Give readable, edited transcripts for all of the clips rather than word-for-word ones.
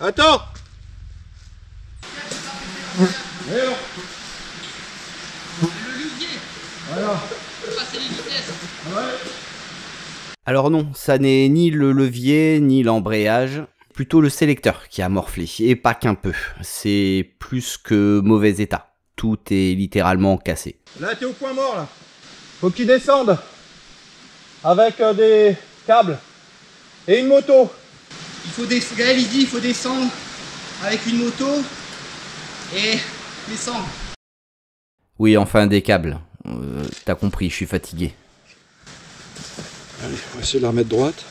Attends. Le levier. Voilà. Passer les vitesses. Alors non, ça n'est ni le levier ni l'embrayage, plutôt le sélecteur qui a morflé, et pas qu'un peu, c'est plus que mauvais état, tout est littéralement cassé. Là, t'es au point mort, là. Faut qu'il descende. Avec des câbles. Et une moto. Il faut descendre. Gaël il dit il faut descendre avec une moto et descendre. Oui, enfin des câbles, t'as compris, je suis fatigué. Allez, on va essayer de la remettre droite.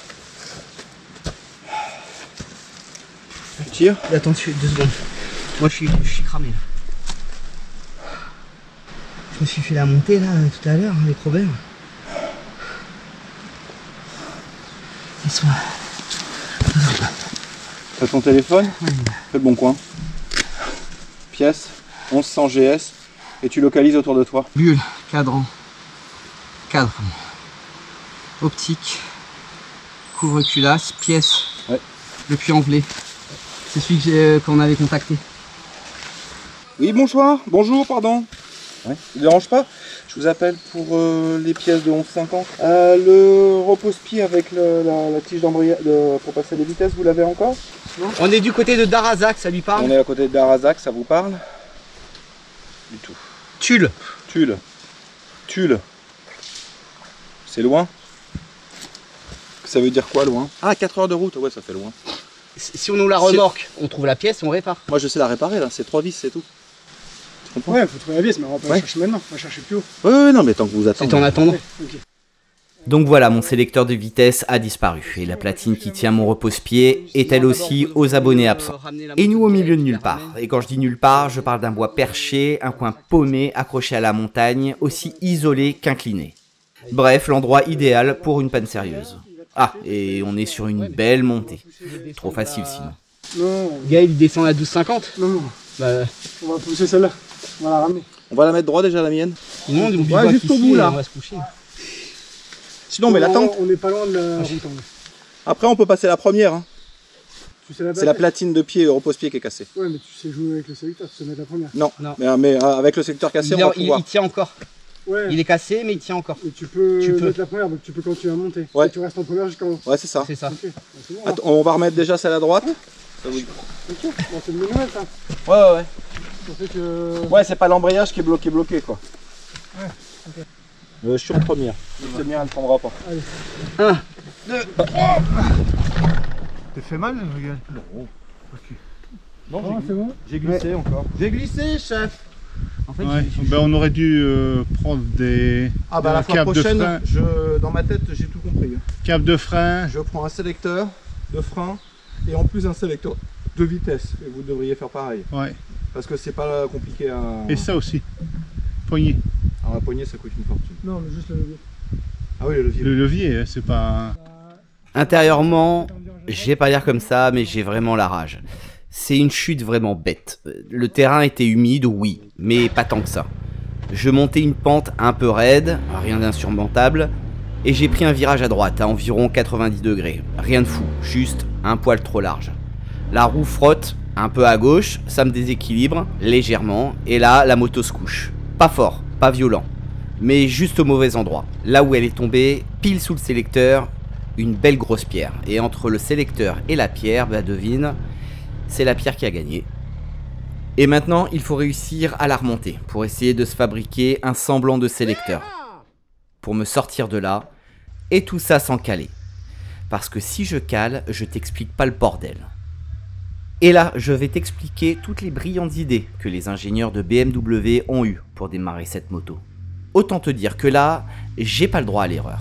Tu tires. Attends, 2 secondes. Moi je suis cramé là. Je me suis fait la montée là tout à l'heure avec Robert. Laisse-moi. T'as ton téléphone? Fais le bon coin. Pièce, 1100 GS. Et tu localises autour de toi. Bulle, cadran, cadre, optique, couvre-culasse, pièce, Ouais. le puits envelé. C'est celui qu'on avait contacté. Oui, bonsoir. Bonjour, pardon. Ouais. Ça vous dérange pas? Je vous appelle pour les pièces de 11,50. Le repose-pied avec la tige d'embrayage pour passer les vitesses, vous l'avez encore? On est du côté de Darazac, ça lui parle? On est à côté de Darazac, ça vous parle? Du tout. Tulle. Tulle. Tulle. C'est loin? Ça veut dire quoi, loin? Ah, 4 heures de route, ouais, ça fait loin. Si on nous la remorque, on trouve la pièce, on répare. Moi, je sais la réparer, là, c'est 3 vis, c'est tout. Tu comprends? Ouais, faut trouver la vis, mais on va pas la chercher maintenant, on va chercher plus haut. Ouais, non, mais tant que vous attendez. C'est en attendant. Ouais, ok. Donc voilà, mon sélecteur de vitesse a disparu, et la platine qui tient mon repose-pied est elle aussi aux abonnés absents. Et nous au milieu de nulle part, et quand je dis nulle part, je parle d'un bois perché, un coin paumé accroché à la montagne, aussi isolé qu'incliné. Bref, l'endroit idéal pour une panne sérieuse. Ah, et on est sur une belle montée. Trop facile sinon. Non, Gaël il descend à 12,50. non, Bah, on va pousser celle-là, on va la ramener. On va la mettre droit déjà, la mienne? sinon on Ouais, bivouac jusqu'au ici bout, et là. on va se coucher. Sinon, mais la tente. On n'est pas loin de la route. Après, on peut passer la première. Hein. Tu sais la C'est la platine de pied, repose-pied qui est cassée. Ouais, mais tu sais jouer avec le sélecteur, tu sais mettre la première. Non, Non. mais avec le secteur cassé, on va pouvoir. Il tient encore. Ouais, Il est cassé, mais il tient encore. et tu peux Tu peux. mettre la première, donc tu peux continuer à monter. Ouais. Et tu restes en première jusqu'en haut. Ouais, c'est ça. C'est ça. Ok, bah, c'est bon. alors. Attends, on va remettre déjà celle à droite. Ok, bon, c'est une bonne nouvelle ça. Ouais. Ça fait que. Ouais, c'est pas l'embrayage qui est bloqué quoi. Ouais, Je suis en première. C'est bien, elle prendra pas. Un. T'es fait mal, regarde. Non. Ah, c'est bon. J'ai glissé encore. J'ai glissé, chef. En fait, Ouais, ben on aurait dû prendre des Ah bah la fois câbles de prochaine, frein, dans ma tête, j'ai tout compris. câbles de frein. Je prends un sélecteur de frein et en plus un sélecteur de vitesse. Et vous devriez faire pareil. Ouais. Parce que c'est pas compliqué à... Et ça aussi. Poignée. Alors la poignée, ça coûte une fortune. Non, mais juste le levier. Ah oui, le levier. Le levier, hein, c'est pas. Intérieurement, je vais pas dire comme ça, mais j'ai vraiment la rage. C'est une chute vraiment bête. Le terrain était humide, oui, mais pas tant que ça. Je montais une pente un peu raide, rien d'insurmontable, et j'ai pris un virage à droite, à environ 90 degrés. Rien de fou, juste un poil trop large. La roue frotte, un peu à gauche, ça me déséquilibre, légèrement, et là, la moto se couche. Pas fort, pas violent, mais juste au mauvais endroit. Là où elle est tombée, pile sous le sélecteur, une belle grosse pierre. Et entre le sélecteur et la pierre, bah devine, c'est la pierre qui a gagné. Et maintenant, il faut réussir à la remonter pour essayer de se fabriquer un semblant de sélecteur. Pour me sortir de là, et tout ça sans caler. Parce que si je cale, je t'explique pas le bordel. Et là, je vais t'expliquer toutes les brillantes idées que les ingénieurs de BMW ont eues pour démarrer cette moto. Autant te dire que là, j'ai pas le droit à l'erreur.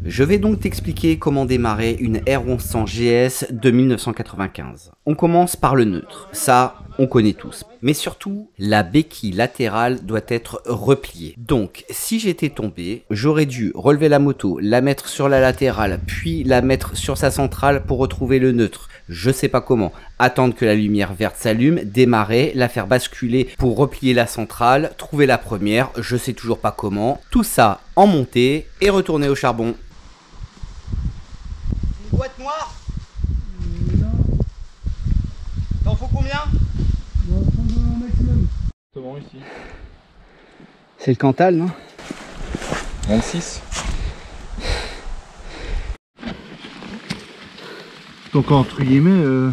Je vais donc t'expliquer comment démarrer une R1100 GS de 1995. On commence par le neutre, ça on connaît tous. Mais surtout, la béquille latérale doit être repliée. Donc, si j'étais tombé, j'aurais dû relever la moto, la mettre sur la latérale, puis la mettre sur sa centrale pour retrouver le neutre, je sais pas comment, attendre que la lumière verte s'allume, démarrer, la faire basculer pour replier la centrale, trouver la première, je sais toujours pas comment, tout ça en montée et retourner au charbon. Une boîte noire. T'en faut combien? On va prendre un maximum. Comment ici? C'est le Cantal, non? 26. Donc entre guillemets,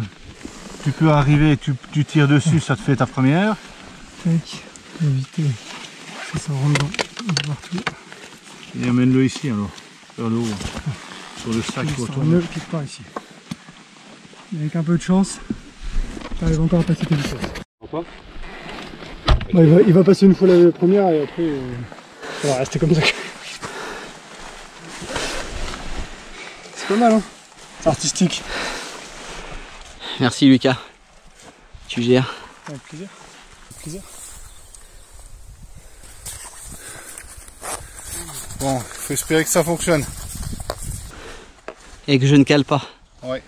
tu peux arriver, tu tires dessus, ça te fait ta première. Tac, éviter que ça rentre dans partout. Et amène-le ici alors, vers le haut, sur le sac qui retourne. Nœud quelque part ici. Et avec un peu de chance, tu arrives encore à passer tes vitesses. Pourquoi? Bah, il va passer une fois la première et après ça va rester comme ça. C'est pas mal, hein? C'est artistique. Merci Lucas. Tu gères. Avec plaisir. Avec plaisir. Bon, faut espérer que ça fonctionne. Et que je ne cale pas. Ouais.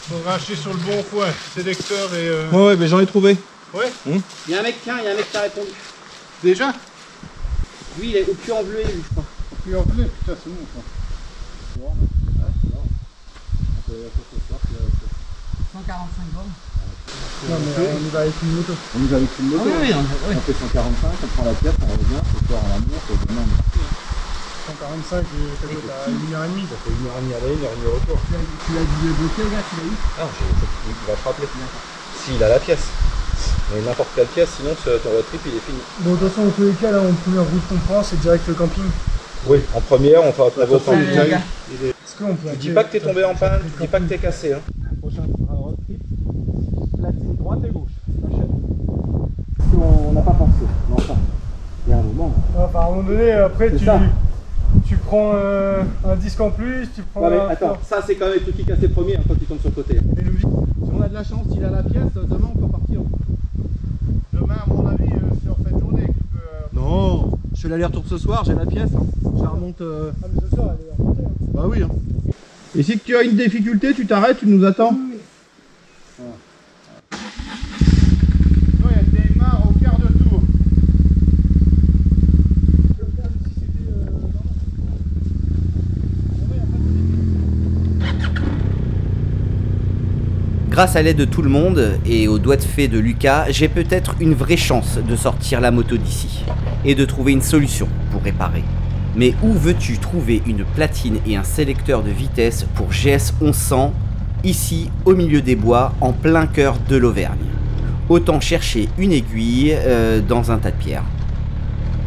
Faudra acheter sur le bon coin, sélecteur et... Ouais, mais j'en ai trouvé. Ouais. Il y a un mec, tiens, il y a un mec qui a répondu. Déjà? Lui, il est au cul en bleu, lui, je crois. Puis en plus, putain, c'est bon ça. 145 bornes. Non, mais on y va avec une moto. On y va avec une moto. Oui, On fait 145, on prend la pièce, on revient, on sort en amour, on demain. 145, ça doit être à 1h30. Ça fait 1h30 aller, 1h30 retour. Tu l'as dit bloqué, le gars, tu l'as eu? Non, il va te rappeler. S'il a la pièce. Mais n'importe quelle pièce, sinon ton road trip il est fini. Bon, de toute façon, en tous les cas, là, en première route qu'on prend, c'est direct le camping. Oui, en première, on va au camping. Est-ce qu'on peut... Je dis pas que t'es tombé en panne, je dis pas que t'es cassé. Hein. Prochain road trip, platine droite et gauche. On n'a pas pensé, mais enfin, il y a un moment. Enfin, à un moment donné, après, C'est ça. tu prends un disque en plus, tu prends Ouais, mais un... attends, ça c'est quand même le truc qui casse le premier hein, quand tu tombes sur le côté. Et le vide. Si on a de la chance, il a la pièce, demain on peut partir. Demain, à mon avis, c'est en fin de journée que tu peux... Non, je fais l'aller-retour ce soir, j'ai la pièce. Hein. Je la remonte. Ah, mais ce soir, elle est remontée. Hein. Bah oui. Hein. Et si tu as une difficulté, tu t'arrêtes, tu nous attends. Non, il y a des démarre au quart de tour. Grâce à l'aide de tout le monde et aux doigts de fée de Lucas, j'ai peut-être une vraie chance de sortir la moto d'ici et de trouver une solution pour réparer. Mais où veux-tu trouver une platine et un sélecteur de vitesse pour GS 1100 ici au milieu des bois en plein cœur de l'Auvergne? Autant chercher une aiguille dans un tas de pierres.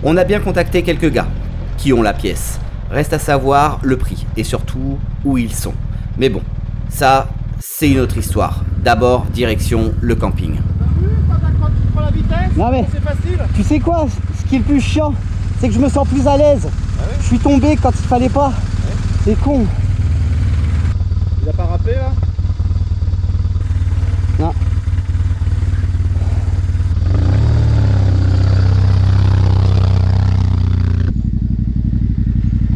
On a bien contacté quelques gars qui ont la pièce. Reste à savoir le prix et surtout où ils sont. Mais bon, ça c'est une autre histoire. D'abord, direction le camping. Non mais, C'est facile. tu sais quoi, ce qui est le plus chiant, c'est que je me sens plus à l'aise. Je suis tombé quand il fallait pas. C'est con. Il a pas rappelé là? Non.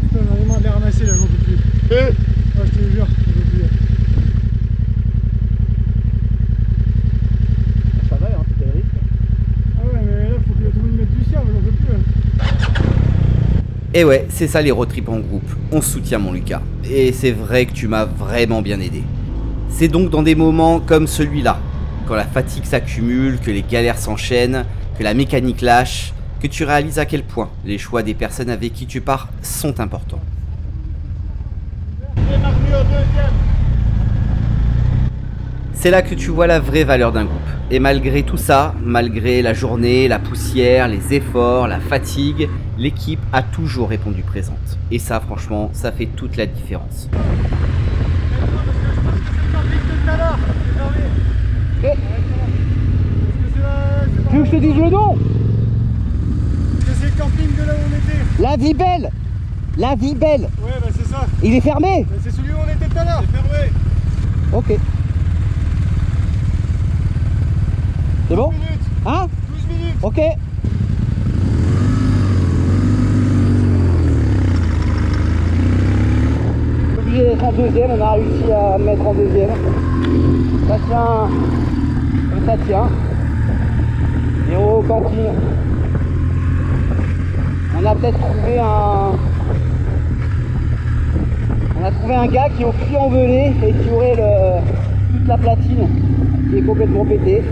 Putain, j'en ai marre de les ramasser là, j'en peux plus. Ouais, je te le jure, j'en peux plus. Ça va, hein, c'est Eric. Ah ouais, mais là, faut que tout le monde mette du sien, mais j'en peux plus. Hein. Et ouais, c'est ça les road trips en groupe, on se soutient mon Lucas. Et c'est vrai que tu m'as vraiment bien aidé. C'est donc dans des moments comme celui-là, quand la fatigue s'accumule, que les galères s'enchaînent, que la mécanique lâche, que tu réalises à quel point les choix des personnes avec qui tu pars sont importants. C'est là que tu vois la vraie valeur d'un groupe. Et malgré tout ça, malgré la journée, la poussière, les efforts, la fatigue, l'équipe a toujours répondu présente. Et ça, franchement, ça fait toute la différence. Tu veux que je te dise le nom? Est-ce que c'est le camping de là où on était? La Vie Belle. La Vie Belle. Ouais, bah c'est ça. Il est fermé? Mais c'est celui où on était tout à l'heure. C'est fermé. Ok. C'est bon? 12 minutes. Hein? 12 minutes. Ok. d'être en deuxième, on a réussi à me mettre en deuxième. Ça tient comme ça tient. Et au camping, on a peut-être trouvé un gars qui est au puits en velay et qui aurait toute la platine qui est complètement pétée.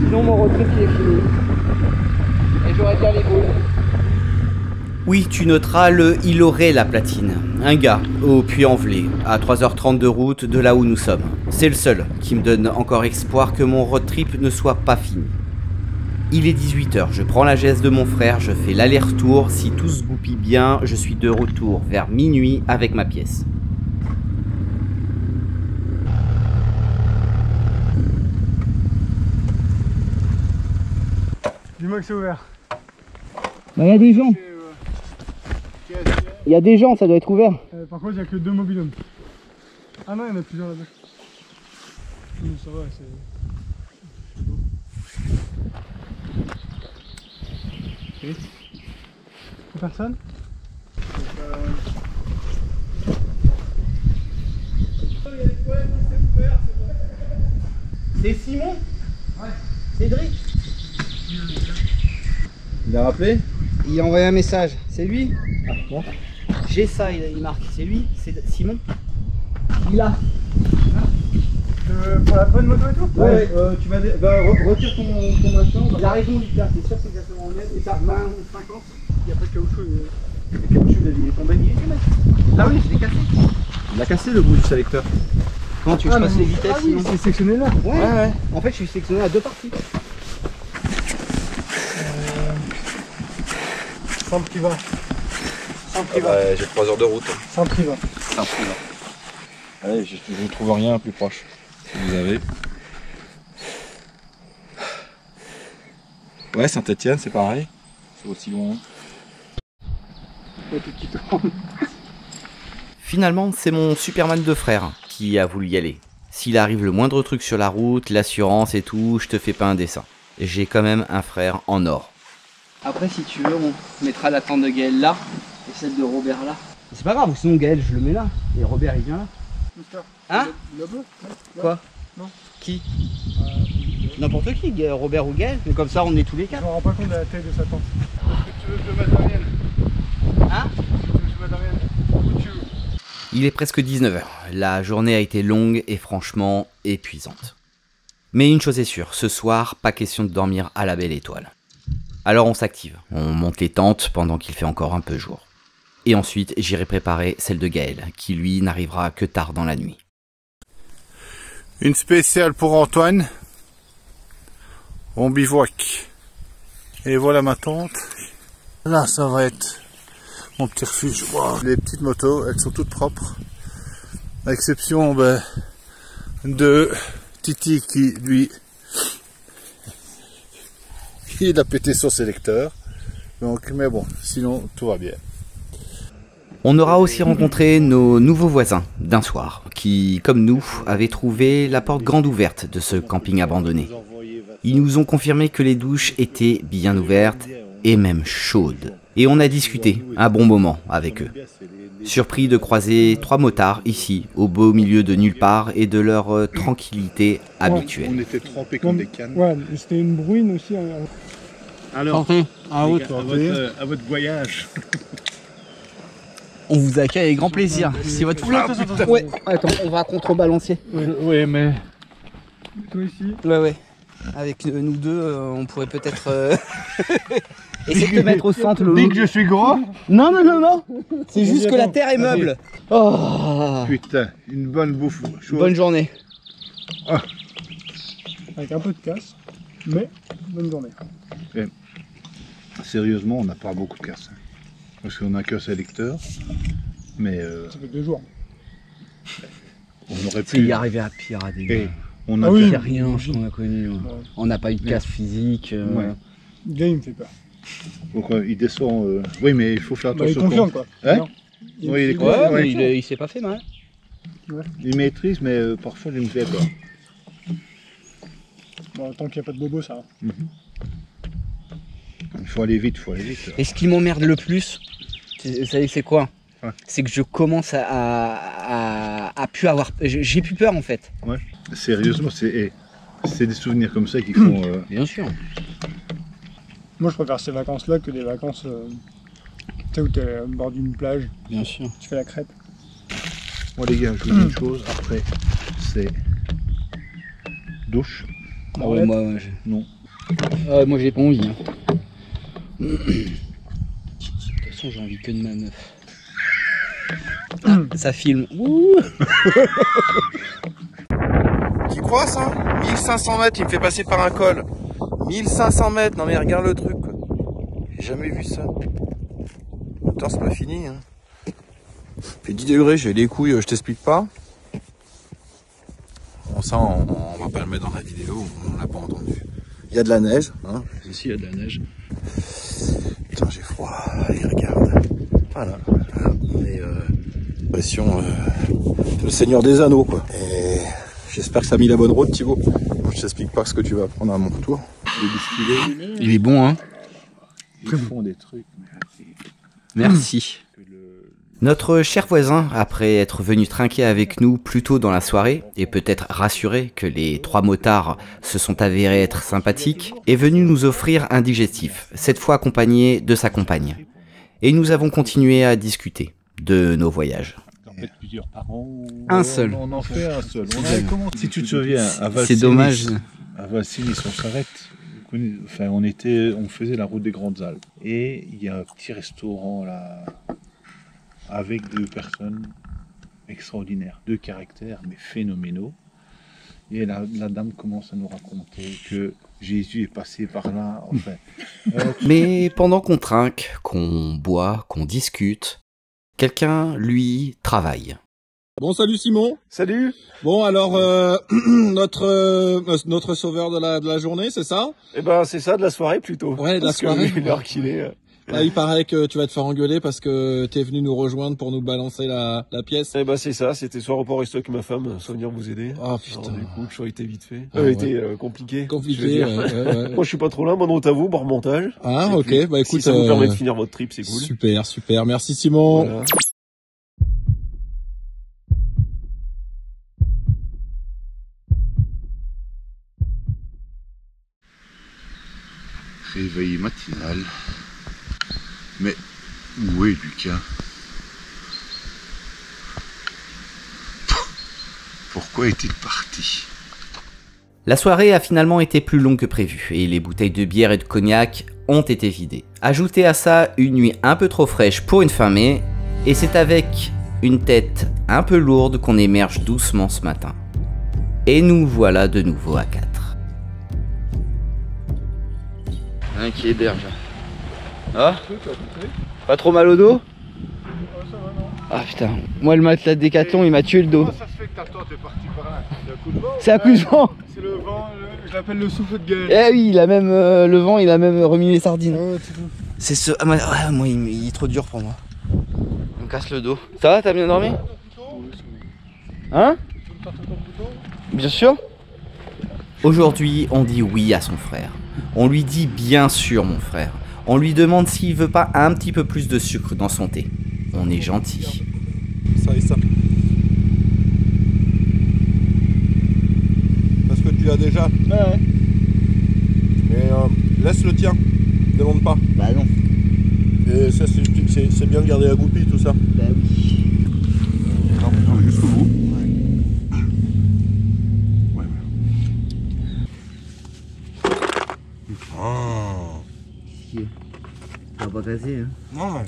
Sinon mon road trip il est fini. Et j'aurais bien les boules. Oui, tu noteras il aurait la platine. Un gars au Puy-en-Velay, à 3h30 de route de là où nous sommes. C'est le seul qui me donne encore espoir que mon road trip ne soit pas fini. Il est 18h, je prends la GS de mon frère, je fais l'aller-retour. Si tout se goupille bien, je suis de retour vers minuit avec ma pièce. Dis-moi que c'est ouvert. Bah, y a des gens. Il y a des gens, ça doit être ouvert. Par contre, il n'y a que 2 mobilhomes. Ah non, il y en a plusieurs là-bas. Ça va, c'est beau. Personne? C'est Simon? Ouais. Cédric? Il a rappelé? Il a envoyé un message. C'est lui? Ah bon? J'ai ça, il marque. C'est lui? C'est Simon? Il a. Pour la bonne moto et tout? Ouais, tu m'as dit. Bah, retire ton machin. Il a raison, Lucas, c'est sûr que c'est exactement le même. Et ça, 20 ou 50. Il n'y a pas de caoutchouc. Le caoutchouc, il est tombé. Ah oui, je l'ai cassé. Il a cassé le bout du sélecteur. Quand tu passes les vitesses, ah oui, sinon. c'est sectionné là. Ouais. En fait, je suis sélectionné à 2 parties. Sans priva. Sans Ah priva. bah, j'ai 3 heures de route. Sans priva. C'est un prix là. Allez, je ne trouve rien plus proche. Si vous avez. Ouais, Saint-Etienne, c'est pareil. C'est aussi loin. Finalement, c'est mon Superman de frère qui a voulu y aller. S'il arrive le moindre truc sur la route, l'assurance et tout, je te fais pas un dessin. J'ai quand même un frère en or. Après, si tu veux, on mettra la tente de Gaël là et celle de Robert là. C'est pas grave, sinon Gaël, je le mets là. Et Robert, il vient là. Hein? Le bleu? Quoi? Non. Qui? N'importe qui, Robert ou Gaël. Mais comme ça, on est tous les Je quatre. me rends pas compte de la taille de sa tente. Est-ce que tu veux que je mette Ariel? Hein? Est-ce que tu veux que je mette Ariel? Où tu veux? Il est presque 19h. La journée a été longue et franchement épuisante. Mais une chose est sûre, ce soir, pas question de dormir à la belle étoile. Alors on s'active, on monte les tentes pendant qu'il fait encore un peu jour. Et ensuite, j'irai préparer celle de Gaël, qui lui n'arrivera que tard dans la nuit. Une spéciale pour Antoine. On bivouac. Et voilà ma tente. Là, ça va être mon petit refuge. Wow. Les petites motos, elles sont toutes propres. À exception de Titi qui, lui, il a pété son sélecteur. Donc, mais bon, sinon, tout va bien. On aura aussi rencontré nos nouveaux voisins d'un soir, qui, comme nous, avaient trouvé la porte grande ouverte de ce camping abandonné. Ils nous ont confirmé que les douches étaient bien ouvertes et même chaudes. Et on a discuté un bon moment avec eux. Surpris de croiser 3 motards ici, au beau milieu de nulle part et de leur tranquillité habituelle. On était trempés comme des cannes. Ouais, c'était une bruine aussi. Alors, Ah, les gars, à votre voyage. On vous accueille avec grand plaisir. C'est votre Ouais, attends, on va contrebalancer. Oui, mais... Toi ici. Ouais. Avec nous deux, on pourrait peut-être essayer de te mettre au centre. Dis que je suis gros. Non. C'est juste que la terre est meuble. Oh, Putain, une bonne bouffe chaude. bonne journée. Avec un peu de casse, mais bonne journée. Sérieusement, on n'a pas beaucoup de casse. Parce qu'on n'a qu'un sélecteur. Mais Ça fait 2 jours. on aurait C'est y pu... arriver à pire à des Et gars. on a Ah oui. C'est rien, je t'en ai connu. On n'a pas eu de casse physique. Ouais. Le gars, il me fait peur. Donc il descend... Oui, mais il faut faire Bah, il attention. confirme quoi. Hein? Non. Oui, il est Ouais, confiant, mais ouais. il s'est pas fait mal. Il maîtrise, mais parfois il me fait peur. Bon, tant qu'il n'y a pas de bobo, ça va. Il faut aller vite, Et ce qui m'emmerde le plus, vous savez c'est quoi? c'est que je commence à plus avoir... J'ai plus peur en fait. Ouais. Sérieusement, c'est des souvenirs comme ça qui font... Bien sûr. Moi, je préfère ces vacances-là que des vacances tu sais, où tu es au bord d'une plage, Bien sûr. tu fais la crête. Moi les gars, je vous dis une chose, après, c'est... douche. Ah ouais, moi, Non. moi j'ai pas envie. Hein. De toute façon, j'ai envie que de ma meuf. Ah, ça filme. Ouh. Tu crois ça? 1500 mètres, il me fait passer par un col. 1500 mètres, non mais regarde le truc quoi. J'ai jamais vu ça. Putain, c'est pas fini. Hein. Il fait 10 degrés, j'ai les couilles, je t'explique pas. Bon, ça, on va pas le mettre dans la vidéo, on l'a pas entendu. Il y a de la neige. Hein. Ici, il y a de la neige. Putain, j'ai froid. Allez, regarde. Voilà. On est pression le Seigneur des Anneaux, quoi. Et j'espère que ça a mis la bonne route, Thibaut. Je t'explique pas ce que tu vas prendre à mon retour. Il est bon, hein. Ils font des trucs. Merci. Notre cher voisin, après être venu trinquer avec nous plus tôt dans la soirée, et peut-être rassuré que les 3 motards se sont avérés être sympathiques, est venu nous offrir un digestif, cette fois accompagné de sa compagne. Et nous avons continué à discuter de nos voyages. En fait, plusieurs par an. Un seul. On en fait un seul. On avait commencé, si tu te souviens, à Valsinis, C'est dommage. à Valsinis, on s'arrête. Enfin, on faisait la route des Grandes Alpes. Et il y a un petit restaurant là, avec 2 personnes extraordinaires, 2 caractères, mais phénoménaux. Et la dame commence à nous raconter que Jésus est passé par là. Enfin, Mais pendant qu'on trinque, qu'on boit, qu'on discute, quelqu'un, lui, travaille. Bon, salut Simon. Salut. Bon, alors, notre sauveur de la journée, c'est ça? Eh ben, c'est ça, de la soirée plutôt. Ouais, de la soirée. Vu l'heure qu'il est. Là, il paraît que tu vas te faire engueuler parce que t'es venu nous rejoindre pour nous balancer la pièce. Eh ben, c'est ça, c'était soir au port resto avec ma femme, sans venir vous aider. Oh putain. Alors, du coup, le choix était vite fait. Ah, ouais. Été compliqué. Compliqué, ouais. Moi, je suis pas trop là, bonne route à vous, bon remontage. Ah, Et ok, puis, bah écoute. si ça vous permet de finir votre trip, c'est cool. Super, super. Merci Simon. Voilà. réveil matinal. Mais où est Lucas? Pourquoi est-il parti? La soirée a finalement été plus longue que prévu, et les bouteilles de bière et de cognac ont été vidées. Ajoutez à ça une nuit un peu trop fraîche pour une fin mai, et c'est avec une tête un peu lourde qu'on émerge doucement ce matin. Et nous voilà de nouveau à 4. Un qui héberge. Ah, pas trop mal au dos? Ah putain, moi le matelas de Décathlon il m'a tué le dos. Comment ça se fait que ta tante est partie par là? C'est un coup de vent? C'est un coup de vent. C'est le vent, je l'appelle le souffle de Gaël. Eh oui, il a même le vent, il a même remis les sardines. Ouais, c'est tout. C'est ce... Ah, moi il est trop dur pour moi. Il me casse le dos. Ça va, t'as bien dormi? Hein? Tu veux me partir ton couteau? Bien sûr. Aujourd'hui, on dit oui à son frère. On lui dit bien sûr mon frère. On lui demande s'il veut pas un petit peu plus de sucre dans son thé. On est gentil. Ça et ça. Parce que tu l'as déjà. Ouais. Mais laisse le tien. Demande pas. Bah non. Et ça, c'est bien de garder la goupille, tout ça. Bah oui. Non, jusqu'au bout. Ouais. Oh. Ça va pas casser hein. Non, mais...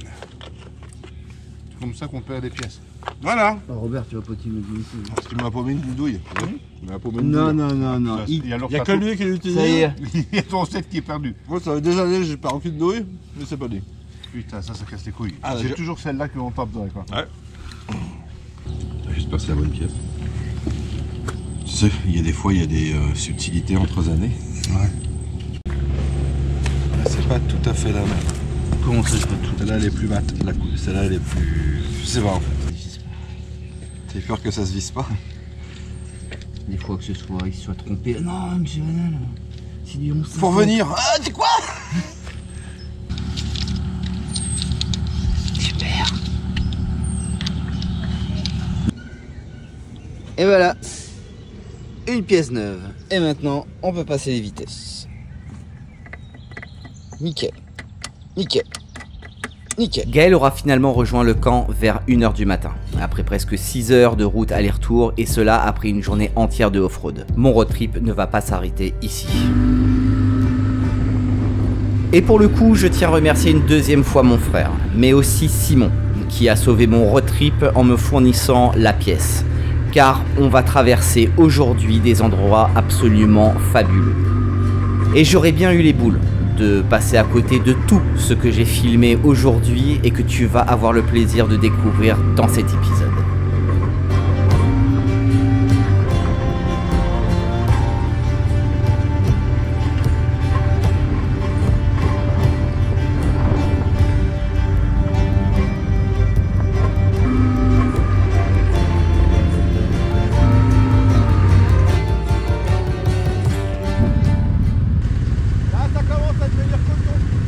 C'est comme ça qu'on perd des pièces. Voilà. Oh, Robert, tu vas pas t'imaginer ici. Parce qu'il m'a paumé une douille. Il m'a paumé une Non, douille. non. Il y a que lui qui l'utilise. Ça y est. Il y a ton set qui est perdu. Moi, ça fait des années, j'ai pas aucune douille, mais c'est pas lui. Putain, ça casse les couilles. Ah, c'est je- toujours celle-là qu'on tape dedans, quoi. Ouais. J'espère que c'est la bonne pièce. Tu sais, il y a des fois, il y a des subtilités entre années. Ouais. C'est pas tout à fait la même. Comment ça, je peux tout? Celle-là, elle est plus mat. Celle-là, elle est plus... Je sais pas, en fait. T'as peur que ça se visse pas? Des fois que il se soit trompé. Non, monsieur Vanel. C'est du 11. Faut revenir. Ah, c'est quoi? Super. Et voilà, une pièce neuve. Et maintenant, on peut passer les vitesses. Nickel, nickel, nickel. Gaël aura finalement rejoint le camp vers 1 h du matin, après presque 6 heures de route aller-retour, et cela après une journée entière de off-road. Mon road trip ne va pas s'arrêter ici. Et pour le coup, je tiens à remercier une deuxième fois mon frère, mais aussi Simon, qui a sauvé mon road trip en me fournissant la pièce. Car on va traverser aujourd'hui des endroits absolument fabuleux. Et j'aurais bien eu les boules de passer à côté de tout ce que j'ai filmé aujourd'hui et que tu vas avoir le plaisir de découvrir dans cet épisode.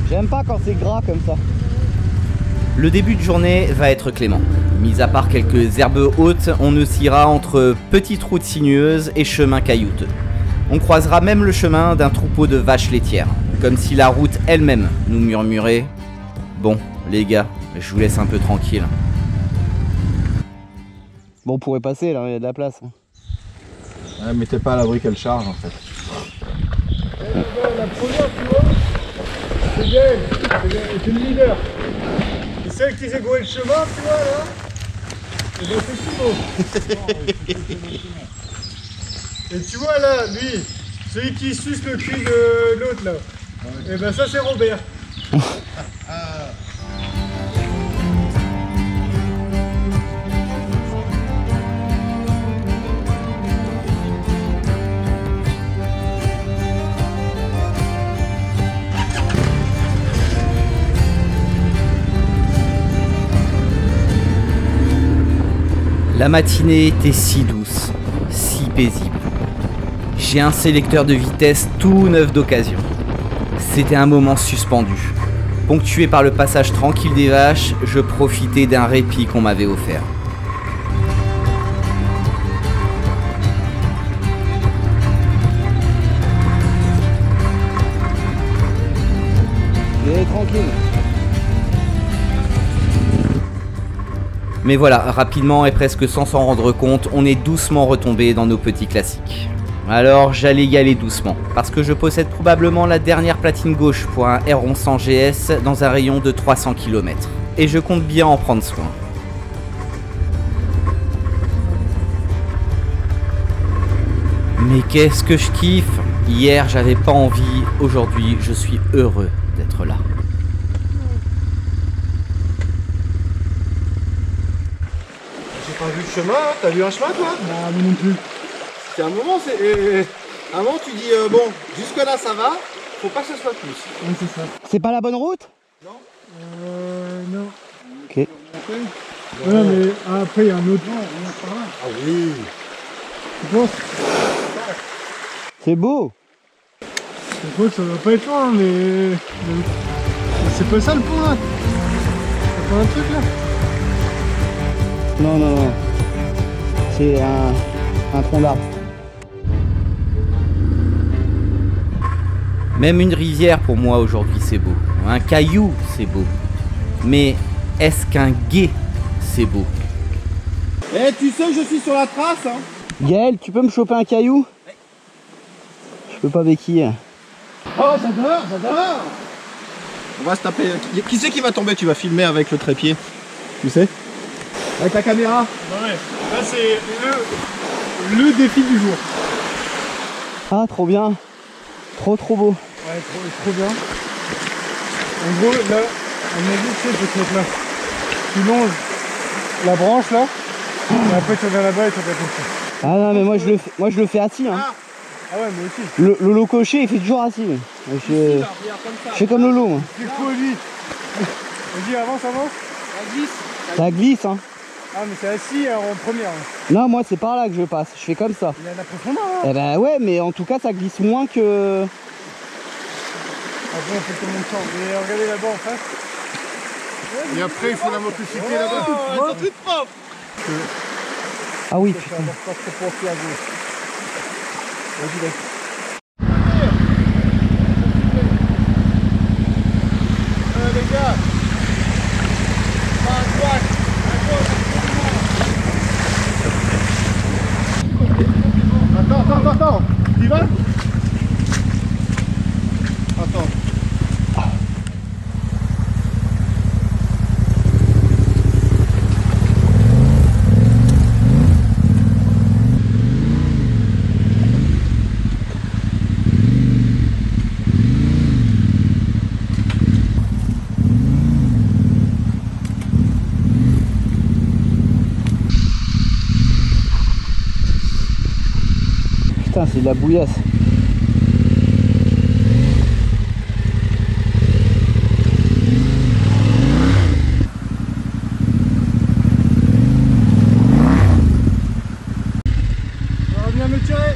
J'aime pas quand c'est gras comme ça. Le début de journée va être clément. Mis à part quelques herbes hautes, on oscillera entre petites routes sinueuses et chemins caillouteux. On croisera même le chemin d'un troupeau de vaches laitières, comme si la route elle-même nous murmurait « Bon, les gars, je vous laisse un peu tranquille. » Bon, on pourrait passer là, il y a de la place. Ouais, mais t'es pas à l'abri qu'elle charge en fait. La première, tu vois, c'est Gaël, c'est le leader. Et celle qui s'est gouré le chemin, tu vois là, et ben c'est Simon. Et tu vois là, lui, celui qui suce le cul de l'autre là, et ben ça c'est Robert. La matinée était si douce, si paisible. J'ai un sélecteur de vitesse tout neuf d'occasion. C'était un moment suspendu. Ponctué par le passage tranquille des vaches, je profitais d'un répit qu'on m'avait offert. Et tranquille. Mais voilà, rapidement et presque sans s'en rendre compte, on est doucement retombé dans nos petits classiques. Alors j'allais y aller doucement, parce que je possède probablement la dernière platine gauche pour un R1100 GS dans un rayon de 300 km. Et je compte bien en prendre soin. Mais qu'est-ce que je kiffe! Hier j'avais pas envie, aujourd'hui je suis heureux d'être là. J'ai pas vu le chemin, hein. T'as vu un chemin toi? Non, moi non plus. C'est un moment, à un moment tu dis bon, jusque là ça va, faut pas que ce soit plus. Oui, c'est ça. C'est pas la bonne route? Non. Ok. Ouais, mais après il y a un autre vent, on est par là. Ah oui. Tu penses? C'est beau. Je crois que ça va pas être loin, mais c'est pas ça le pont là. C'est pas un truc là. Non, non, non. C'est un tronc d'arbre. Même une rivière pour moi aujourd'hui c'est beau. Un caillou c'est beau. Mais est-ce qu'un gué c'est beau? Eh, tu sais, je suis sur la trace, hein. Gaël, tu peux me choper un caillou? Je peux pas béquiller. Oh, j'adore. On va se taper. Qui c'est qui va tomber? Tu vas filmer avec le trépied. Tu sais? Avec ta caméra. Ouais, là c'est le défi du jour. Ah, trop bien. Trop beau. Ouais, trop bien. En gros, là, on m'a dit, tu sais, je peux te mettre là. Tu longes la branche là, et après tu reviens là-bas et tu reviens comme ça. Ah non, mais moi je le fais assis. Hein. Ah ouais, moi aussi. Lolo cocher, il fait toujours assis. Je fais comme Lolo, moi. C'est quoi lui? Vas-y, avance. Ça glisse, hein. Ah, mais c'est assis en première. Non, moi c'est par là que je passe. Je fais comme ça. Il y a de la profondeur là. Eh ben ouais, mais en tout cas ça glisse moins que... Après on fait comme on sort. Et regardez là-bas en face. Et après il faut la motocyclette là-bas. Oh, toute propre. Ah oui, Ça putain. va pas trop penser à vous. Vas-y, vas-y. Les gars, à droite, à gauche, attends, tu y vas? Attends. Putain, c'est de la bouillasse. Ça va bien me tirer.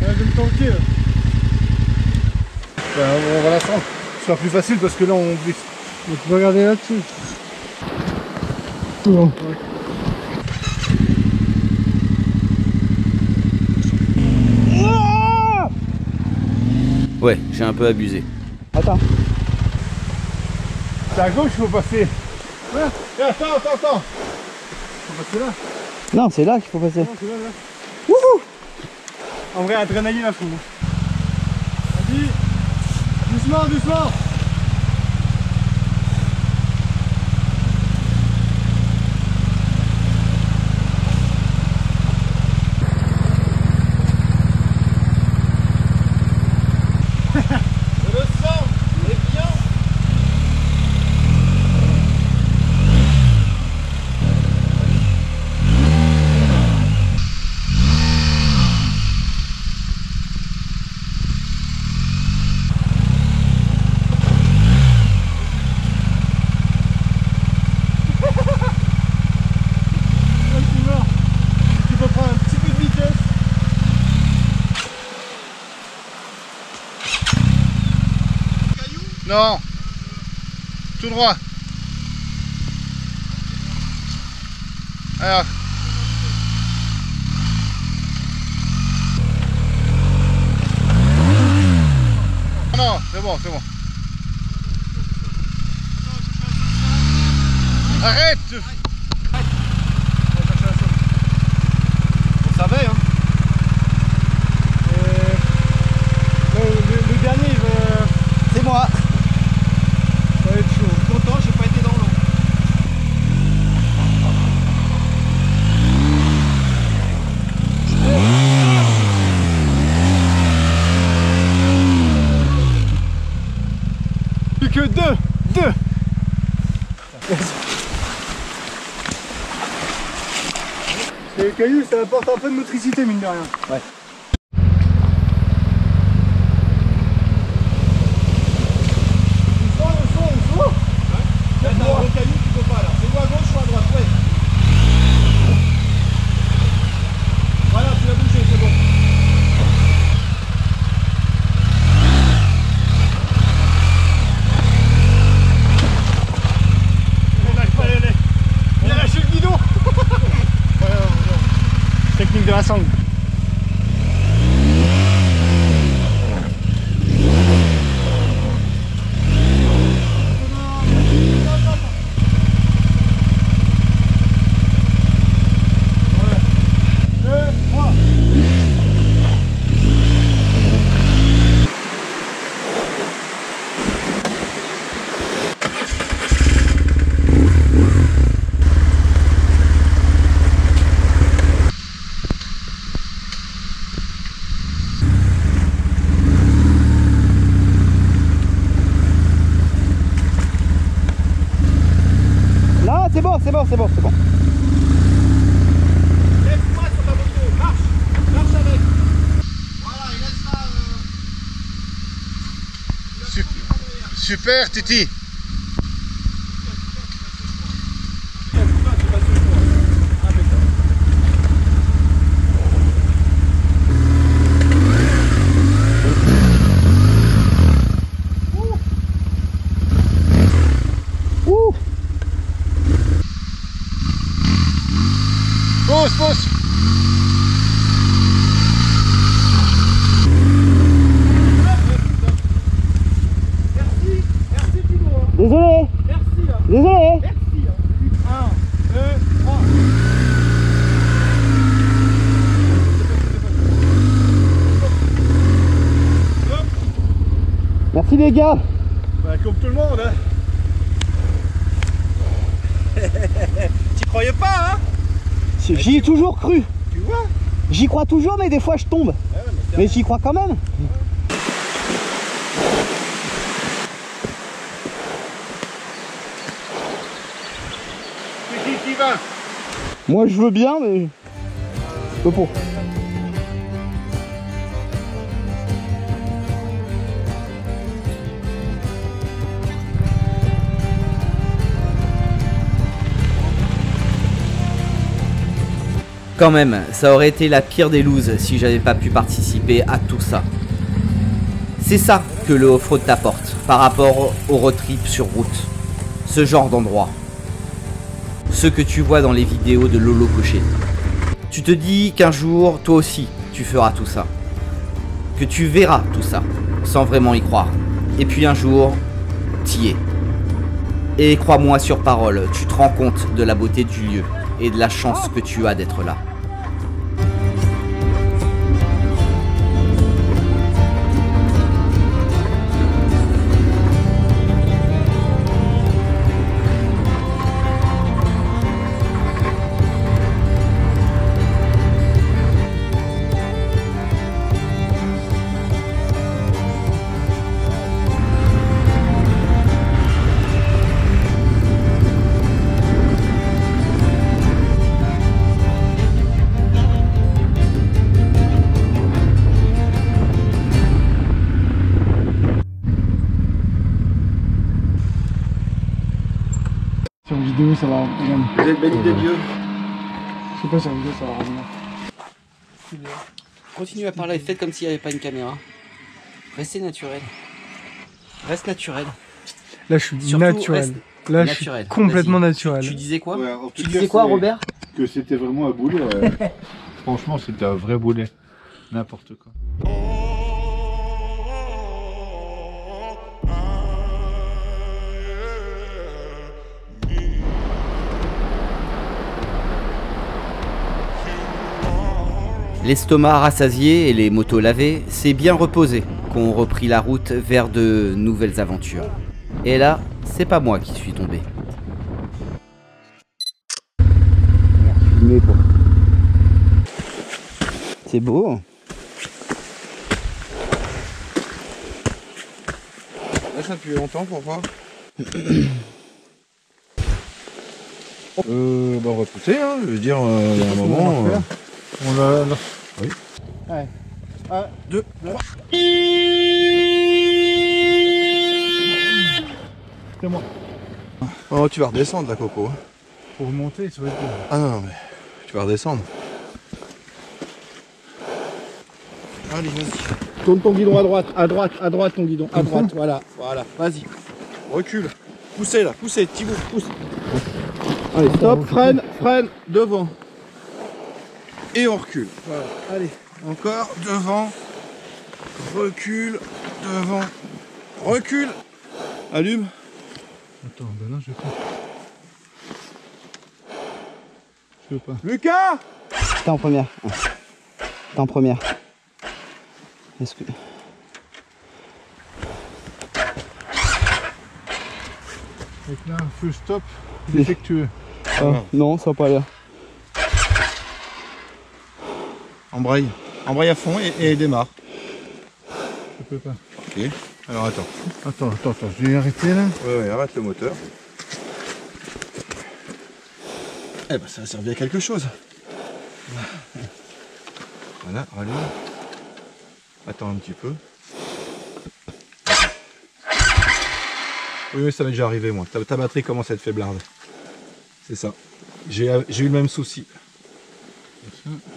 Je vais me tanker. On va la prendre. Ce sera plus facile parce que là on glisse. Donc tu peux regarder là-dessus. Bon. Ouais, j'ai un peu abusé. Attends. C'est à gauche qu'il faut passer. Ouais. Et attends. Faut passer là. Non, c'est là qu'il faut passer. Non, c'est là. Wouhou. En vrai, adrénaline à fond. Vas-y. Doucement. Le sang est bien. Tu peux prendre un petit peu de vitesse. Non. Tout droit. Alors. Non, c'est bon. Arrête. On savait, hein. Le dernier, il va... C'est moi. Ça va être chaud. Je suis content, j'ai pas été dans l'eau. Plus que deux. Les cailloux, ça apporte un peu de motricité, mine de rien. Ouais. Le son. Là, t'as un gros caillou, tu peux pas là. C'est ou à gauche ou à droite, ouais. Voilà, tu l'as bougé, c'est bon. Il a lâché le guidon. Technique de la sangle. Non, c'est bon. Lève-toi sur ta moto, marche avec. Voilà, et laisse ça. Super, Titi. Pause, pause. Désolé. Désolé. 1, 2, 3. Merci les gars. Bah, comme tout le monde, hein. Tu croyais pas, hein? J'y ai toujours cru. Tu vois? J'y crois toujours, mais des fois je tombe. Mais j'y crois quand même. C'est qui va? Moi je veux bien, mais je peux pas. Quand même, ça aurait été la pire des looses si j'avais pas pu participer à tout ça. C'est ça que le off-road t'apporte par rapport au road trip sur route. Ce genre d'endroit. Ce que tu vois dans les vidéos de Lolo Cochet. Tu te dis qu'un jour, toi aussi, tu feras tout ça. Que tu verras tout ça, sans vraiment y croire. Et puis un jour, t'y es. Et crois-moi sur parole, tu te rends compte de la beauté du lieu et de la chance que tu as d'être là. Sur vidéo, ça va revenir. Vous êtes béni de Dieu. Je sais pas, sur vidéo, ça va revenir. Continuez à parler, faites comme s'il n'y avait pas une caméra. Restez naturel. Reste naturel. Là, je suis Surtout, naturel. reste Là, naturel. je suis complètement Vas-y. naturel. Tu disais quoi? Ouais, en tout Tu cas, disais quoi, c'est- Robert? Que c'était vraiment un boulet. Franchement, c'était un vrai boulet. N'importe quoi. L'estomac rassasié et les motos lavées, c'est bien reposé qu'on reprit la route vers de nouvelles aventures. Et là, c'est pas moi qui suis tombé. C'est beau. Là, ça depuis longtemps pour voir. Bah on va pousser, hein. Je veux dire, il y a un moment. On l'a. Oui. Ouais. 1, 2, 3. C'est moi. Oh, tu vas redescendre là, Coco. Pour remonter, ça va être. Ah non, mais tu vas redescendre. Allez, vas-y. Tourne ton guidon à droite ton guidon, à droite, voilà, vas-y. Recule. Poussez là, poussez, Thibaut, pousse. Allez, stop, freine, devant. Et on recule. Voilà, allez, encore, devant, recule, devant, recule. Allume. Attends, ben là, je vais pas. Je veux pas. Lucas! T'es en première. T'es en première. Est-ce que... Donc là, full stop, défectueux. Ah, non, ça va pas aller. Embraye à fond et démarre. Je peux pas. Ok, alors attends. Attends, je vais arrêter là. Ouais, arrête le moteur. Eh ben ça va servir à quelque chose. Voilà, rallume. Attends un petit peu. Oui, mais ça m'est déjà arrivé moi. Ta batterie commence à être faiblarde. C'est ça. J'ai eu le même souci.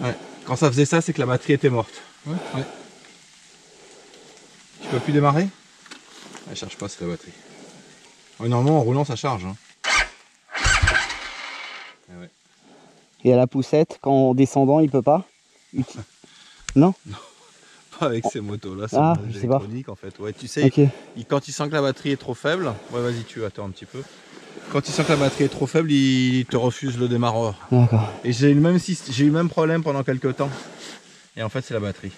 Ouais. Quand ça faisait ça, c'est que la batterie était morte. Ouais. Tu peux plus démarrer? Elle charge pas, c'est la batterie. Ouais, normalement en roulant ça charge. Hein. Ah ouais. Et à la poussette, quand en descendant, il peut pas? Non? Pas avec ces motos là, c'est Ah, une je sais pas. électronique en fait. Ouais, tu sais, Ok. quand il sent que la batterie est trop faible, ouais vas-y tu attends un petit peu. Quand il sent que la batterie est trop faible, il te refuse le démarreur. D'accord. Et j'ai eu le même problème pendant quelques temps. Et en fait c'est la batterie.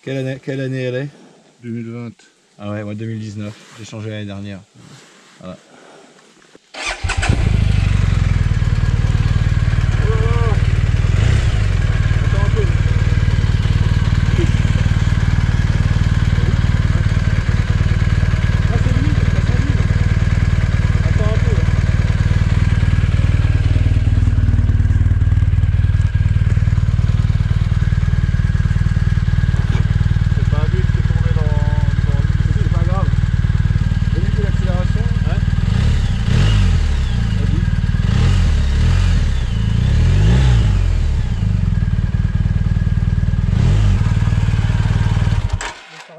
Quelle année elle est? 2020. Ah ouais, moi 2019. J'ai changé l'année dernière. Voilà.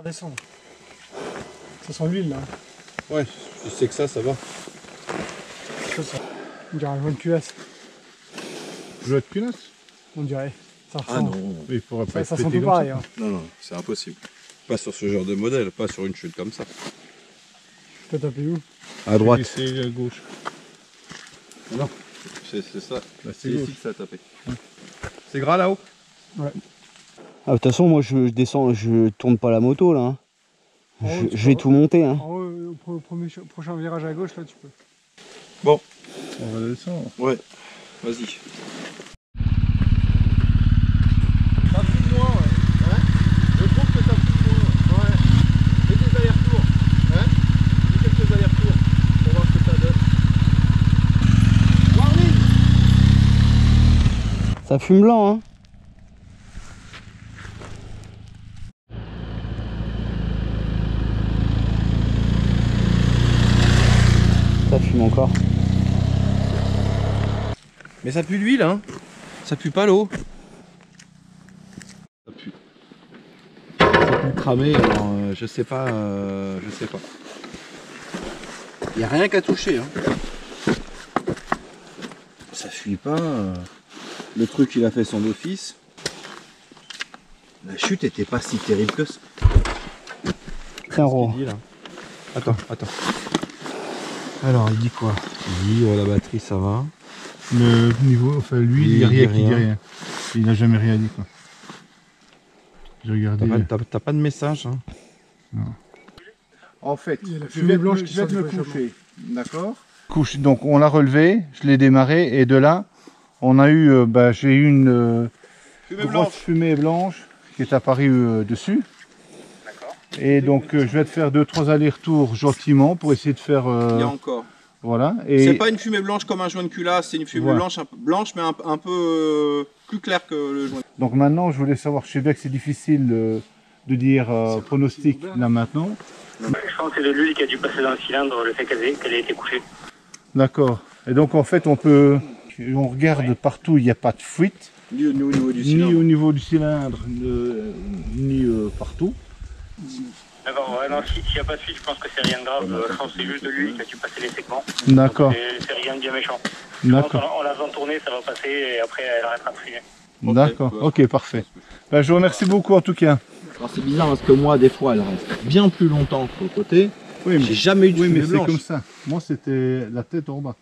Descendre. Ça sent l'huile là. Ouais, je sais que ça va. On dirait un joint de culasse. Je veux être culasse? On dirait. Ça Ah ressemble. non, Mais il pourrait pas Ça être sent pété tout comme pareil. ça. Hein. non, c'est impossible. Pas sur ce genre de modèle, pas sur une chute comme ça. T'as tapé où? À droite. C'est à gauche. Non, c'est ça. Là, C'est ici que ça a tapé. C'est gras là-haut? Ah, de toute façon, moi je descends, je tourne pas la moto là. Hein. En haut, tu Je vais peux- tout monter. Hein. En haut, au prochain virage à gauche, là, tu peux. Bon, On va descendre. ouais, vas-y. Ça fume moins, ouais. Hein? Je trouve que ça fume moins. Ouais. Fais des allers-retours. Hein? Fais quelques allers-retours pour voir ce que ça donne. Warning! Ça fume blanc, hein. Ça fume encore. Mais ça pue l'huile, hein. Ça pue pas l'eau. Ça pue. Ça pue cramé, alors je sais pas. Il n'y a rien qu'à toucher, hein. Ça fuit pas. Le truc il a fait son office. La chute était pas si terrible que ça. Tiens, Ro. Il dit, là. Attends. Alors il dit quoi? Il dit la batterie ça va. Le niveau, enfin lui, il dit rien qui dit rien. Il n'a jamais rien dit quoi. J'ai regardé. T'as pas de message, hein. En fait, Il y a la je fumée vais blanche qui me sort du coucher, d'accord? Donc on l'a relevé, je l'ai démarré et de là, on a eu, j'ai eu une grosse fumée blanche qui est apparue dessus. Et donc je vais te faire 2-3 allers-retours gentiment pour essayer de faire, Il y a encore. voilà. C'est Et pas une fumée blanche comme un joint de culasse, c'est une fumée Voilà. blanche mais un peu plus claire que le joint. donc maintenant, je voulais savoir, je sais bien que c'est difficile de dire pronostic là maintenant. Je pense que c'est de l'huile qui a dû passer dans le cylindre, le fait qu'elle ait été couchée. D'accord. Et donc en fait, on regarde partout, il n'y a pas de fuite, Ni au niveau du ni cylindre. au niveau du cylindre, ni partout. D'accord, ouais, non, s'il n'y a pas de fuite, je pense que c'est rien de grave. Je pense que c'est juste de l'huile qui a dû passer les segments. D'accord, C'est rien de bien méchant. Je pense d'accord, qu'en la faisant tourner, ça va passer et après elle arrêtera de fumer. d'accord. Ok, parfait. Ben, je vous remercie beaucoup en tout cas. Alors c'est bizarre parce que moi des fois elle reste bien plus longtemps que le côté. Oui, J'ai jamais eu de oui, fumée mais c'est blanche. comme ça. Moi, c'était la tête en bas.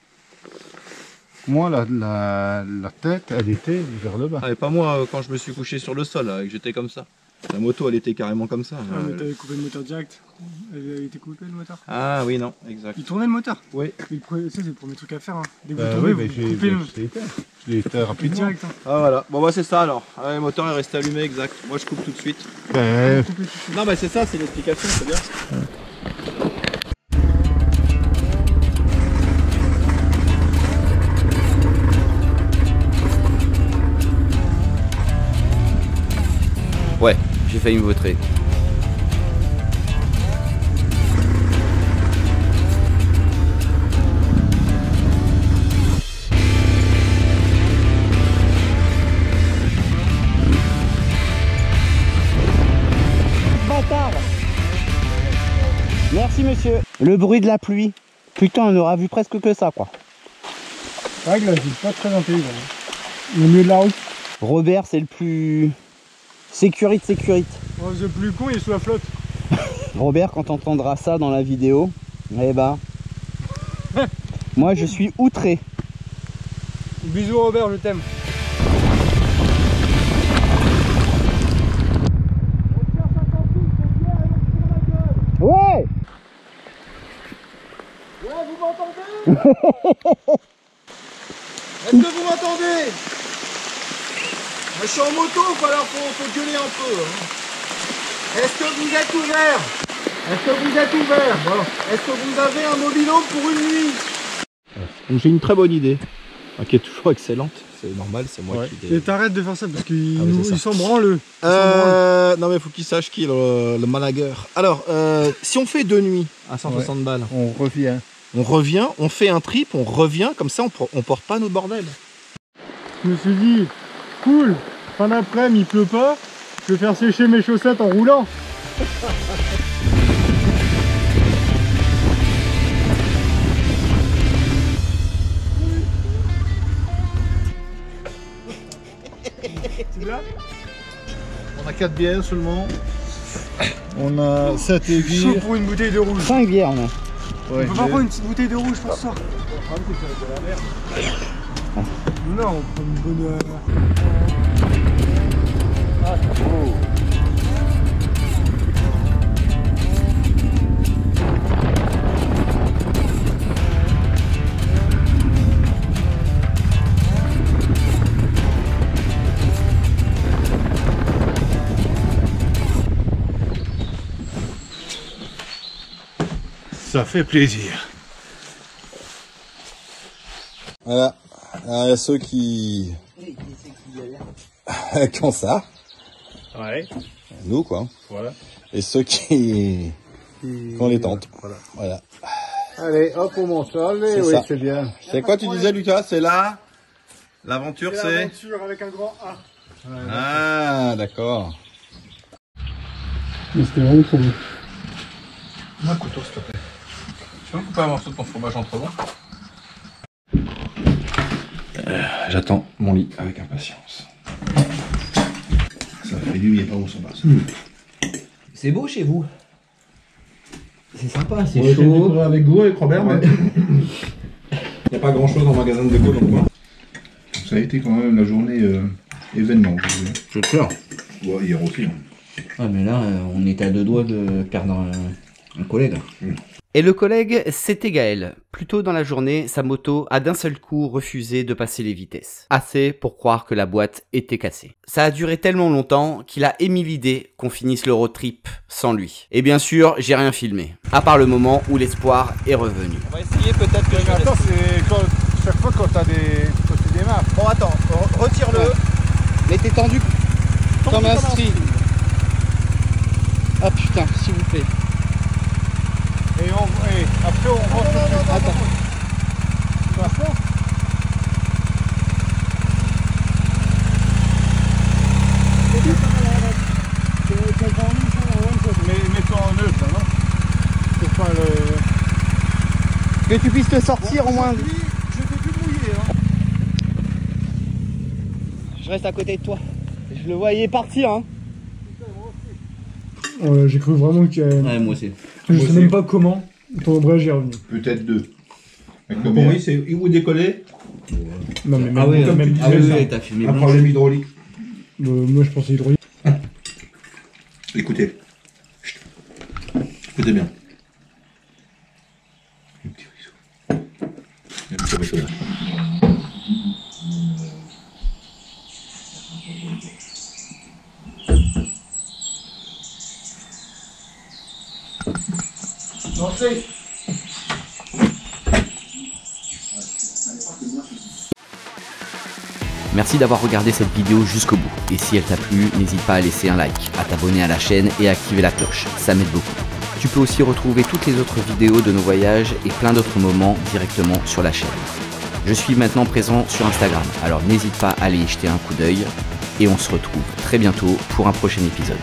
Moi, la tête, elle était vers le bas. Ah, et pas moi quand je me suis couché sur le sol et que j'étais comme ça. La moto elle était carrément comme ça. Ah, mais t'avais coupé le moteur direct. Elle a été coupée le moteur. Ah oui non, exact. Il tournait le moteur. Oui. Ça, c'est le premier truc à faire. Hein. Dès que Oui, vous tournez, mais vous coupez le je l'ai éteint rapidement. direct. Hein. Ah voilà, bon bah c'est ça alors. Ah, le moteur est resté allumé exact. Moi je coupe tout de suite. Ben, Coupez tout de suite. Non bah c'est ça, c'est l'explication, c'est bien. Ouais, j'ai failli me vautrer. Bâtard. Merci monsieur. Le bruit de la pluie. Putain, on aura vu presque que ça quoi. Règle, c'est pas très intelligent. Au milieu de la route. Robert, c'est le plus... sécurité. Oh, le plus con, il est sous la flotte. Robert, quand t'entendras ça dans la vidéo, eh ben... moi, je suis outré. Bisous Robert, je t'aime. Ouais! Ouais, vous m'entendez? Est-ce que vous m'entendez? Je suis en moto, alors faut gueuler un peu. Hein. Est-ce que vous êtes ouvert? Est-ce que vous êtes ouvert? Bon. Est-ce que vous avez un mobil-home pour une nuit? J'ai une très bonne idée, qui est toujours excellente. C'est normal, c'est moi qui... Et t'arrêtes de faire ça parce qu'ils oui, sont branleux. Non mais faut qu'il sache qui est le manager. Alors, si on fait 2 nuits à 160 balles, On revient. on revient, on fait un trip, on revient, comme ça on porte pas notre bordel. Je me suis dit, cool, fin d'après-midi, il pleut pas, je vais faire sécher mes chaussettes en roulant. On a 4 bières seulement. On a 7 Chaud aiguilles. pour une bouteille de rouge. 5 bières, on a. Ouais, On peut pas prendre une petite bouteille de rouge pour ça. Non, on prend une bonne... Ça fait plaisir. Voilà. Alors, il y a ceux qui ont ça, Ouais. nous quoi, Voilà. et ceux qui ont les tentes. Voilà. Allez, hop, on monte ça. Allez, C'est oui, ça. c'est bien. C'est quoi tu disais Lucas? C'est là? L'aventure c'est? L'aventure avec un grand A. Ah d'accord. C'était vraiment trop beau. Un couteau s'il te plaît. Tu peux me couper un morceau de ton fromage entrebon? J'attends mon lit avec impatience. Ça fait du bien, pas où ça passe. C'est beau chez vous. C'est sympa, c'est J'ai chaud. découvert avec vous, avec Robert, mais il n'y a pas grand chose en magasin de déco dans le coin. Ça a été quand même la journée événement aujourd'hui. Je te jure. Ouais, hier aussi. Hein. Ah mais là, on est à 2 doigts de perdre un collègue. Et le collègue, c'était Gaël. Plus tôt dans la journée, sa moto a d'un seul coup refusé de passer les vitesses. Assez pour croire que la boîte était cassée. Ça a duré tellement longtemps qu'il a émis l'idée qu'on finisse le road trip sans lui. Et bien sûr, j'ai rien filmé. À part le moment où l'espoir est revenu. On va essayer peut-être que Mais attends, c'est chaque fois quand tu démarres. Bon attends, retire-le. Mais t'es tendu comme un string. Ah putain, s'il vous plaît. Et après on rentre tout de suite. Attends. Tu vas fort. Mais mets-toi en neutre, là, non? C'est pas le... Que tu puisses te sortir au moins. Je fais plus mouiller. Hein. Je reste à côté de toi. Je le voyais partir, hein. J'ai cru vraiment qu'il y a... Ouais, moi aussi. Je sais même pas comment ton embrayage est revenu. Peut-être 2. Oui, c'est où décoller? Non mais Ah oui, comme tu ah disais, oui, t'as filmé. Un problème hydraulique. moi je pensais hydraulique. Écoutez. Chut. Écoutez bien. Un petit ruisseau. Un petit ruisseau là. Entrez. Merci d'avoir regardé cette vidéo jusqu'au bout. Et si elle t'a plu, n'hésite pas à laisser un like, à t'abonner à la chaîne et à activer la cloche. Ça m'aide beaucoup. Tu peux aussi retrouver toutes les autres vidéos de nos voyages et plein d'autres moments directement sur la chaîne. Je suis maintenant présent sur Instagram, alors n'hésite pas à aller y jeter un coup d'œil. Et on se retrouve très bientôt pour un prochain épisode.